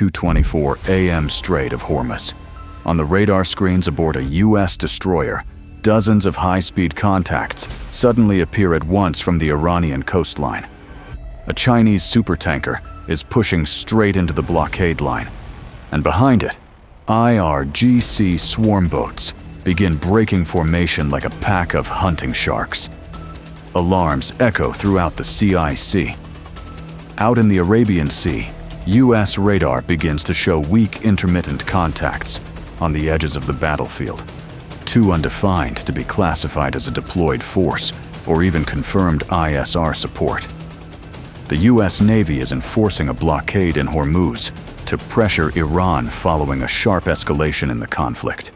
2:24 a.m. Strait of Hormuz. On the radar screens aboard a U.S. destroyer, dozens of high-speed contacts suddenly appear at once from the Iranian coastline. A Chinese supertanker is pushing straight into the blockade line, and behind it, IRGC Swarmboats begin breaking formation like a pack of hunting sharks. Alarms echo throughout the CIC. Out in the Arabian Sea, U.S. radar begins to show weak intermittent contacts on the edges of the battlefield, too undefined to be classified as a deployed force or even confirmed ISR support. The U.S. Navy is enforcing a blockade in Hormuz to pressure Iran following a sharp escalation in the conflict.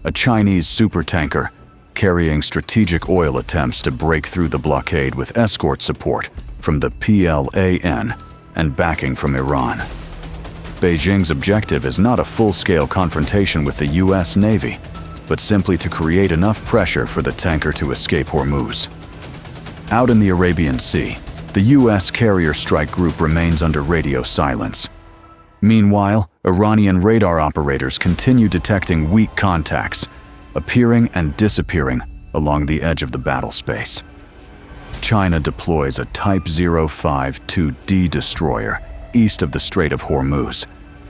A Chinese supertanker carrying strategic oil attempts to break through the blockade with escort support from the PLAN and backing from Iran. Beijing's objective is not a full-scale confrontation with the U.S. Navy, but simply to create enough pressure for the tanker to escape Hormuz. Out in the Arabian Sea, the U.S. carrier strike group remains under radio silence. Meanwhile, Iranian radar operators continue detecting weak contacts, appearing and disappearing along the edge of the battle space. China deploys a Type 052D destroyer east of the Strait of Hormuz,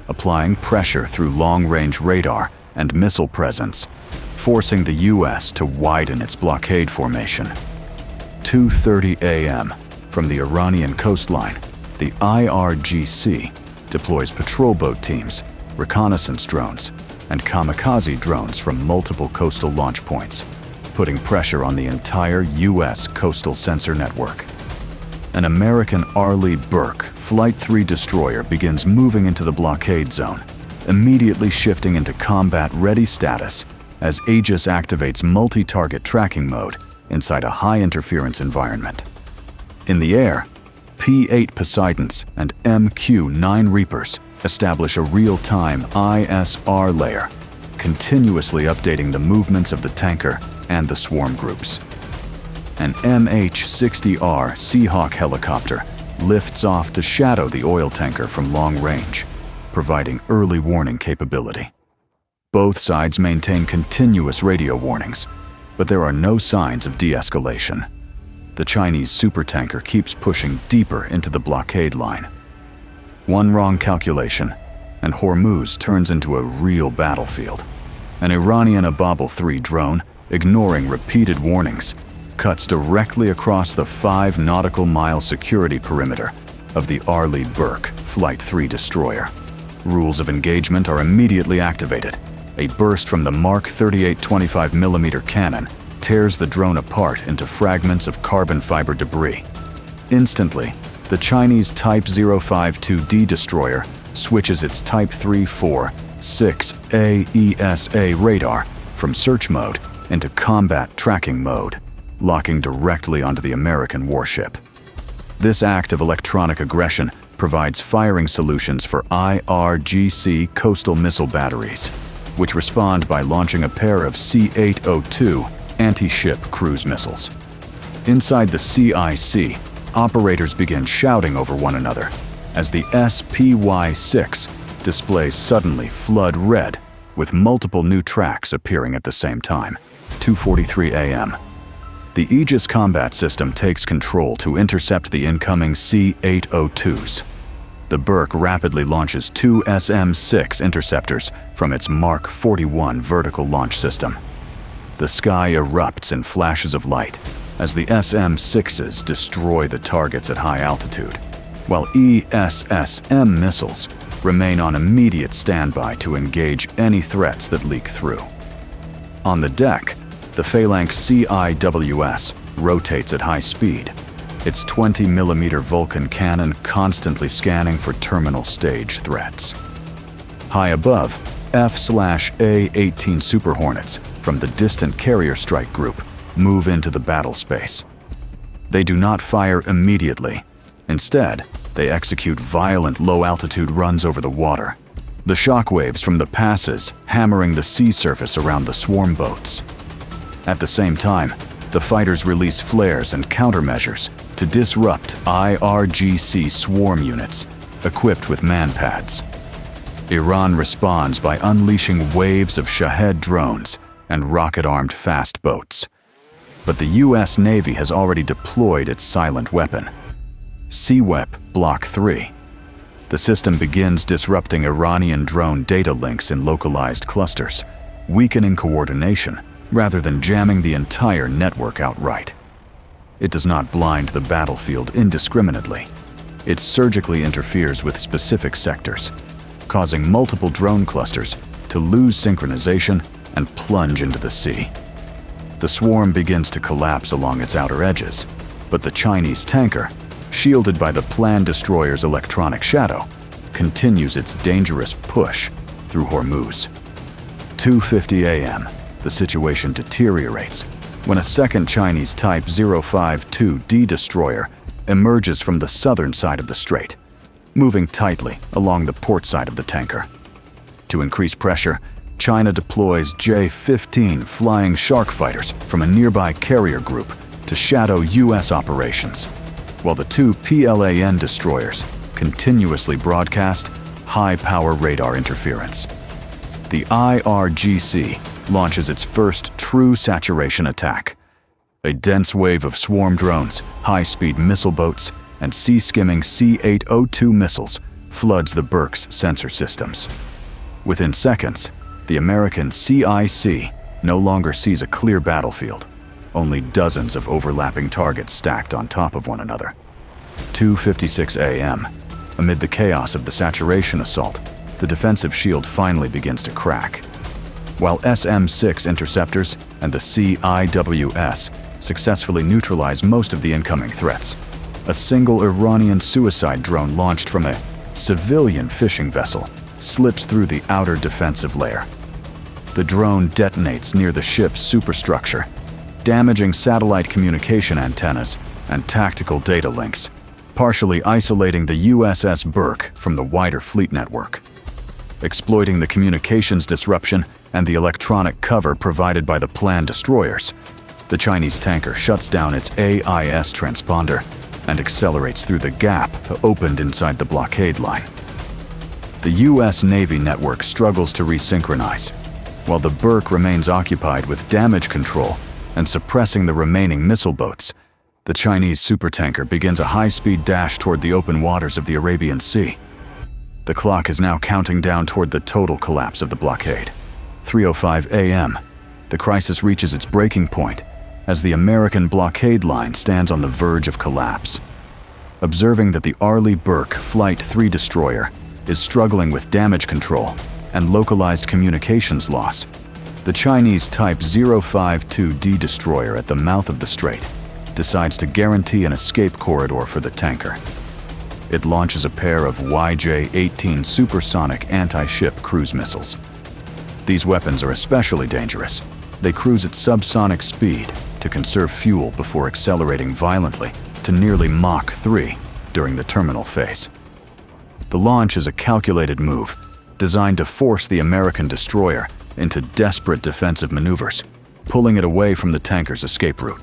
applying pressure through long-range radar and missile presence, forcing the U.S. to widen its blockade formation. 2:30 a.m. from the Iranian coastline, the IRGC deploys patrol boat teams, reconnaissance drones, and kamikaze drones from multiple coastal launch points, putting pressure on the entire U.S. coastal sensor network. An American Arleigh Burke Flight 3 destroyer begins moving into the blockade zone, immediately shifting into combat-ready status as Aegis activates multi-target tracking mode inside a high-interference environment. In the air, P-8 Poseidons and MQ-9 Reapers establish a real-time ISR layer, continuously updating the movements of the tanker and the swarm groups. An MH-60R Seahawk helicopter lifts off to shadow the oil tanker from long range, providing early warning capability. Both sides maintain continuous radio warnings, but there are no signs of de-escalation. The Chinese supertanker keeps pushing deeper into the blockade line. One wrong calculation, and Hormuz turns into a real battlefield. An Iranian Ababel 3 drone, ignoring repeated warnings, cuts directly across the 5 nautical mile security perimeter of the Arleigh Burke Flight 3 destroyer. Rules of engagement are immediately activated. A burst from the Mark 38 25mm cannon tears the drone apart into fragments of carbon fiber debris. Instantly, the Chinese Type 052D destroyer switches its Type 346 AESA radar from search mode into combat tracking mode, locking directly onto the American warship. This act of electronic aggression provides firing solutions for IRGC coastal missile batteries, which respond by launching a pair of C-802 anti-ship cruise missiles. Inside the CIC, operators begin shouting over one another as the SPY-6 displays suddenly flood red, with multiple new tracks appearing at the same time. 2:43 a.m. The Aegis combat system takes control to intercept the incoming C-802s. The Burke rapidly launches 2 SM-6 interceptors from its Mark 41 vertical launch system. The sky erupts in flashes of light as the SM-6s destroy the targets at high altitude, while ESSM missiles remain on immediate standby to engage any threats that leak through. On the deck, the Phalanx CIWS rotates at high speed, its 20mm Vulcan cannon constantly scanning for terminal stage threats. High above, F/A-18 Super Hornets from the distant carrier strike group move into the battle space. They do not fire immediately. Instead, they execute violent low-altitude runs over the water, the shockwaves from the passes hammering the sea surface around the Swarmboats. At the same time, the fighters release flares and countermeasures to disrupt IRGC swarm units equipped with man-pads. Iran responds by unleashing waves of Shahed drones and rocket-armed fast boats. But the US Navy has already deployed its silent weapon, SeaWep Block 3. The system begins disrupting Iranian drone data links in localized clusters, weakening coordination rather than jamming the entire network outright. It does not blind the battlefield indiscriminately. It surgically interferes with specific sectors, causing multiple drone clusters to lose synchronization and plunge into the sea. The swarm begins to collapse along its outer edges, but the Chinese tanker, shielded by the planned destroyer's electronic shadow, continues its dangerous push through Hormuz. 2:50 a.m., the situation deteriorates when a second Chinese Type 052D destroyer emerges from the southern side of the strait, moving tightly along the port side of the tanker. To increase pressure, China deploys J-15 flying shark fighters from a nearby carrier group to shadow US operations, while the two PLAN destroyers continuously broadcast high-power radar interference. The IRGC launches its first true saturation attack. A dense wave of swarm drones, high-speed missile boats, and sea-skimming C-802 missiles floods the Burke's sensor systems. Within seconds, the American CIC no longer sees a clear battlefield, only dozens of overlapping targets stacked on top of one another. 2:56 a.m. Amid the chaos of the saturation assault, the defensive shield finally begins to crack. While SM-6 interceptors and the CIWS successfully neutralize most of the incoming threats, a single Iranian suicide drone launched from a civilian fishing vessel slips through the outer defensive layer. The drone detonates near the ship's superstructure, damaging satellite communication antennas and tactical data links, partially isolating the USS Burke from the wider fleet network. Exploiting the communications disruption and the electronic cover provided by the planned destroyers, the Chinese tanker shuts down its AIS transponder and accelerates through the gap opened inside the blockade line. The US Navy network struggles to resynchronize, while the Burke remains occupied with damage control and suppressing the remaining missile boats. The Chinese supertanker begins a high-speed dash toward the open waters of the Arabian Sea. The clock is now counting down toward the total collapse of the blockade. 3:05 a.m., the crisis reaches its breaking point as the American blockade line stands on the verge of collapse. Observing that the Arleigh Burke Flight 3 destroyer is struggling with damage control and localized communications loss, the Chinese Type 052D destroyer at the mouth of the strait decides to guarantee an escape corridor for the tanker. It launches a pair of YJ-18 supersonic anti-ship cruise missiles. These weapons are especially dangerous. They cruise at subsonic speed to conserve fuel before accelerating violently to nearly Mach 3 during the terminal phase. The launch is a calculated move designed to force the American destroyer into desperate defensive maneuvers, pulling it away from the tanker's escape route.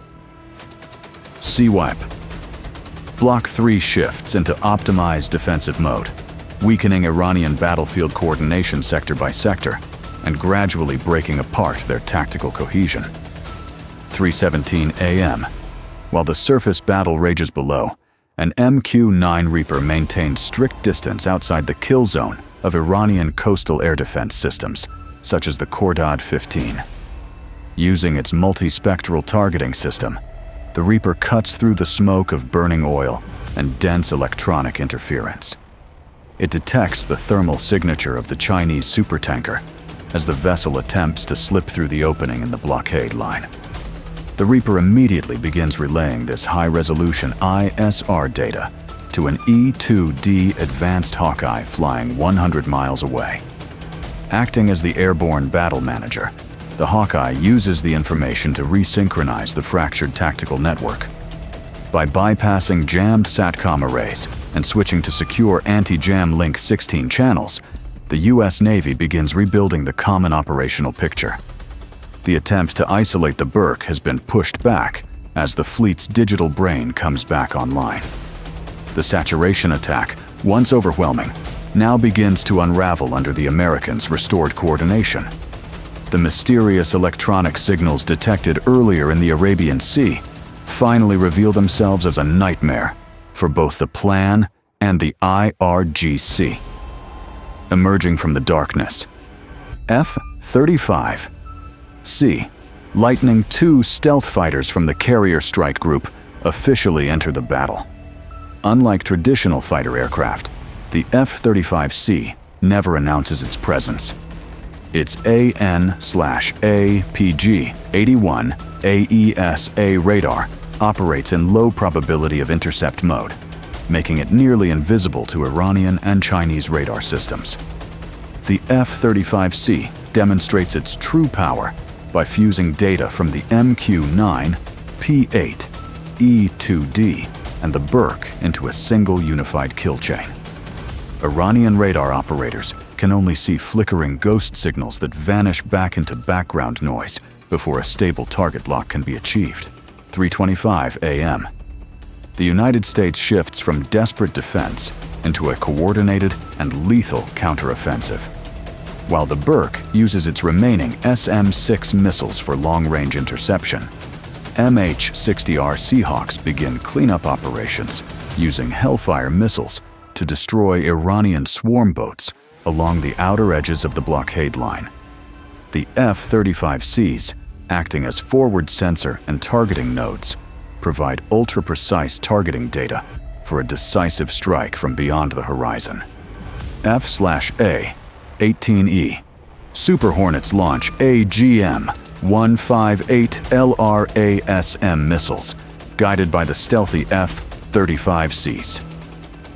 SeaWep Block 3 shifts into optimized defensive mode, weakening Iranian battlefield coordination sector by sector and gradually breaking apart their tactical cohesion. 3:17 a.m. While the surface battle rages below, an MQ-9 Reaper maintains strict distance outside the kill zone of Iranian coastal air defense systems, such as the Khordad-15. Using its multispectral targeting system, the Reaper cuts through the smoke of burning oil and dense electronic interference. It detects the thermal signature of the Chinese supertanker as the vessel attempts to slip through the opening in the blockade line. The Reaper immediately begins relaying this high-resolution ISR data to an E-2D Advanced Hawkeye flying 100 miles away. Acting as the airborne battle manager, the Hawkeye uses the information to resynchronize the fractured tactical network. By bypassing jammed SATCOM arrays and switching to secure anti-jam Link 16 channels, the US Navy begins rebuilding the common operational picture. The attempt to isolate the Burke has been pushed back as the fleet's digital brain comes back online. The saturation attack, once overwhelming, now begins to unravel under the Americans' restored coordination. The mysterious electronic signals detected earlier in the Arabian Sea finally reveal themselves as a nightmare for both the plan and the IRGC. Emerging from the darkness, F-35C, Lightning II stealth fighters from the carrier strike group officially enter the battle. Unlike traditional fighter aircraft, the F-35C never announces its presence. Its AN/APG-81 AESA radar operates in low probability of intercept mode, making it nearly invisible to Iranian and Chinese radar systems. The F-35C demonstrates its true power by fusing data from the MQ-9, P-8, E-2D, and the Burke into a single unified kill chain. Iranian radar operators can only see flickering ghost signals that vanish back into background noise before a stable target lock can be achieved. 3:25 a.m. The United States shifts from desperate defense into a coordinated and lethal counteroffensive. While the Burke uses its remaining SM-6 missiles for long-range interception, MH-60R Seahawks begin cleanup operations using Hellfire missiles to destroy Iranian Swarmboats along the outer edges of the blockade line. The F-35Cs, acting as forward sensor and targeting nodes, provide ultra-precise targeting data for a decisive strike from beyond the horizon. F/A-18E Super Hornets launch AGM-158 LRASM missiles, guided by the stealthy F-35Cs.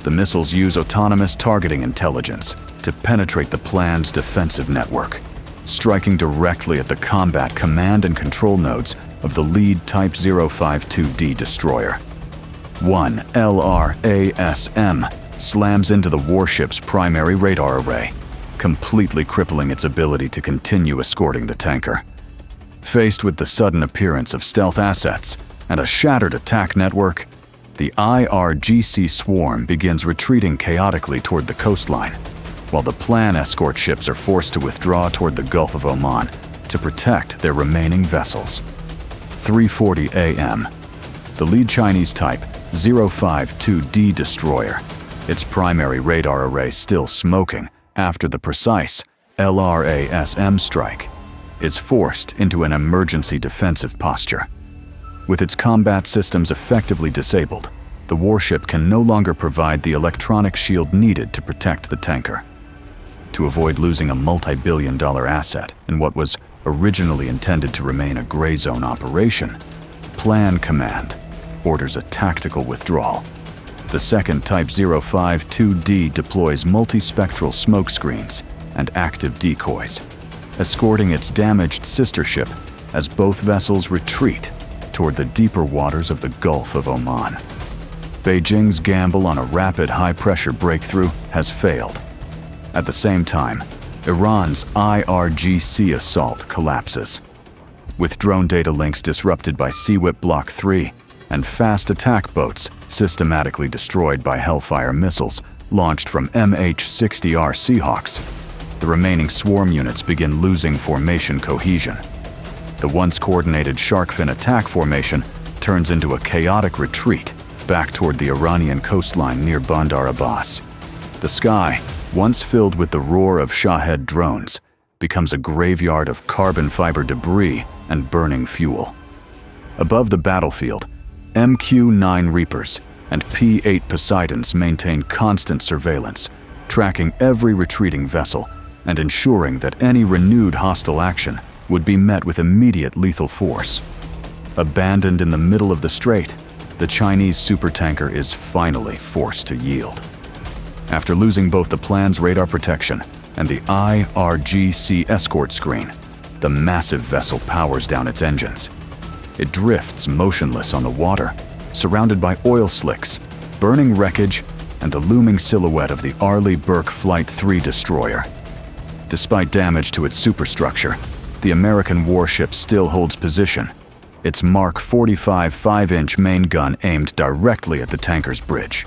The missiles use autonomous targeting intelligence to penetrate the plan's defensive network, striking directly at the combat command and control nodes of the lead Type 052D destroyer. One LRASM slams into the warship's primary radar array, completely crippling its ability to continue escorting the tanker. Faced with the sudden appearance of stealth assets and a shattered attack network, the IRGC swarm begins retreating chaotically toward the coastline, while the plan escort ships are forced to withdraw toward the Gulf of Oman to protect their remaining vessels. 3:40 a.m. The lead Chinese Type 052D destroyer, its primary radar array still smoking after the precise LRASM strike, is forced into an emergency defensive posture. With its combat systems effectively disabled, the warship can no longer provide the electronic shield needed to protect the tanker. To avoid losing a multi-billion-dollar asset in what was originally intended to remain a gray zone operation, Plan Command orders a tactical withdrawal. The second Type 052D deploys multispectral smoke screens and active decoys, escorting its damaged sister ship as both vessels retreat toward the deeper waters of the Gulf of Oman. Beijing's gamble on a rapid high-pressure breakthrough has failed. At the same time, Iran's IRGC assault collapses. With drone data links disrupted by Sea-Whip Block 3 and fast attack boats systematically destroyed by Hellfire missiles launched from MH-60R Seahawks, the remaining swarm units begin losing formation cohesion. The once coordinated shark-fin attack formation turns into a chaotic retreat back toward the Iranian coastline near Bandar Abbas. The sky, once filled with the roar of Shahed drones, becomes a graveyard of carbon fiber debris and burning fuel. Above the battlefield, MQ-9 Reapers and P-8 Poseidons maintain constant surveillance, tracking every retreating vessel and ensuring that any renewed hostile action would be met with immediate lethal force. Abandoned in the middle of the strait, the Chinese supertanker is finally forced to yield. After losing both the plan's radar protection and the IRGC escort screen, the massive vessel powers down its engines. It drifts motionless on the water, surrounded by oil slicks, burning wreckage, and the looming silhouette of the Arleigh Burke Flight 3 destroyer. Despite damage to its superstructure, the American warship still holds position, its Mark 45 5-inch main gun aimed directly at the tanker's bridge.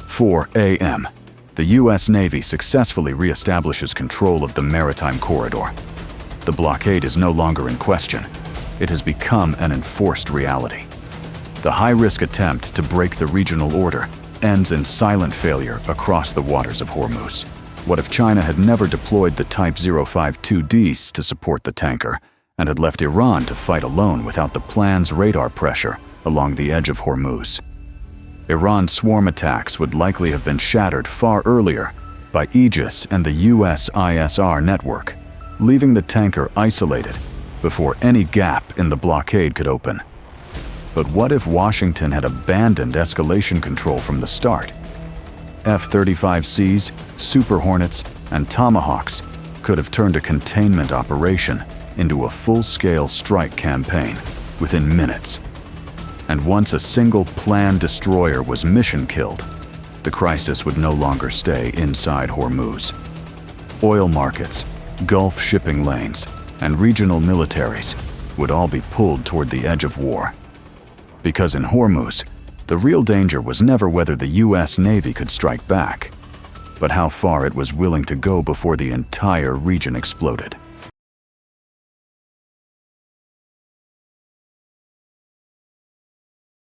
4 a.m. the U.S. Navy successfully reestablishes control of the maritime corridor. The blockade is no longer in question. It has become an enforced reality. The high-risk attempt to break the regional order ends in silent failure across the waters of Hormuz. What if China had never deployed the Type 052Ds to support the tanker and had left Iran to fight alone without the plan's radar pressure along the edge of Hormuz? Iran's swarm attacks would likely have been shattered far earlier by Aegis and the US ISR network, leaving the tanker isolated before any gap in the blockade could open. But what if Washington had abandoned escalation control from the start? F-35Cs, Super Hornets, and Tomahawks could have turned a containment operation into a full-scale strike campaign within minutes. And once a single planned destroyer was mission-killed, the crisis would no longer stay inside Hormuz. Oil markets, Gulf shipping lanes, and regional militaries would all be pulled toward the edge of war. Because in Hormuz, the real danger was never whether the U.S. Navy could strike back, but how far it was willing to go before the entire region exploded.